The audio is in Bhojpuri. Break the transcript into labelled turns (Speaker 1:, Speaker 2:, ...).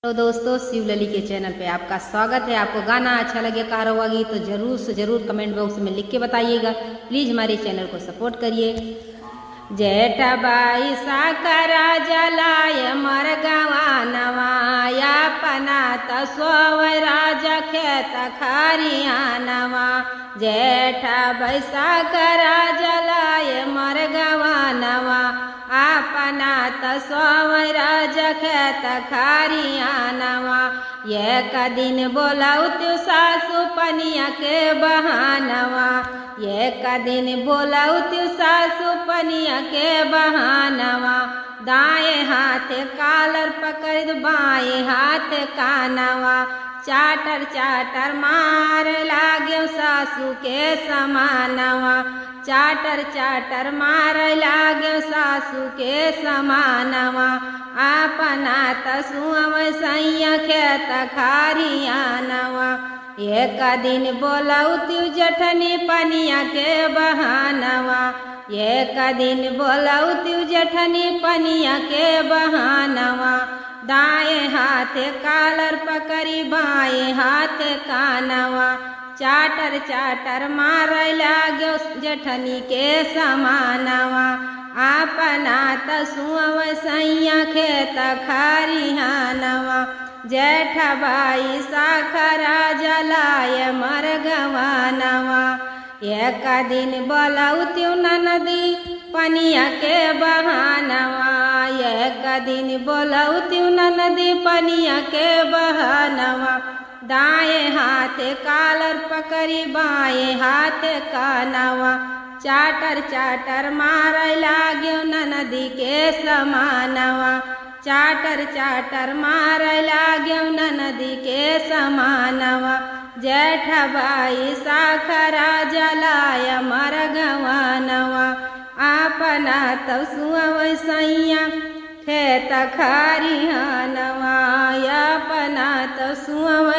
Speaker 1: तो दोस्तों, शिवलली के चैनल पे आपका स्वागत है। आपको गाना अच्छा लगे कारवागी तो जरूर से जरूर कमेंट बॉक्स में लिख के बताइएगा। प्लीज़ हमारे चैनल को सपोर्ट करिए। जेठ बाई साकरा जलाय मर गवा नवाया पना तस्व राजा खेत खारिया नवा। जेठ बाई साकरा जलाय मर गवा नवा अपना तस्व राजा खेत खारिया नवा। एक दिन बोलाऊ त्यो सासु पनिया के बहानवा। एक दिन बोलाऊ त्यो सासु पनिया के बहानवा। दाएं हाथ कालर पकड़ बाएं हाथ कानवा। चाटर चाटर मार लाग्यो सासु के समानवा। चाटर चाटर मार लाग्यो सासु के समानवा। अपना तसुअव सैया खेत खारिया नवा। एक दिन बोलाऊ त्यो जठनी पनिया के बहानवा। एक दिन बोलाऊ त्यो जठनी पनिया के बहानवा। दाएं हाथ कालर पकड़ी बाएं हाथ कानवा। चाटर चाटर मार लाग्यो जठनी के समानवा। अपना तसुअव सैया खेत खारिया नवा। जेठ बाई साखरा जलाय मर गवा नवा। एक दिन बोलाऊ त्यो ननदी पनिया के बहानवा। एक दिन बोलाऊ त्यो ननदी पनिया के बहानवा। दाएं हाथ कालर पकड़ी बाएं हाथ कानवा। चाटर चाटर मार लाग्यो ननदी के समानवा। चाटर चाटर मार लाग्यो ननदी के समानवा। जेठ बाई साखरा जलाय मर गवा नवा। अपना तसुअव सैया खेत खारिया नवा। अपना तसुअव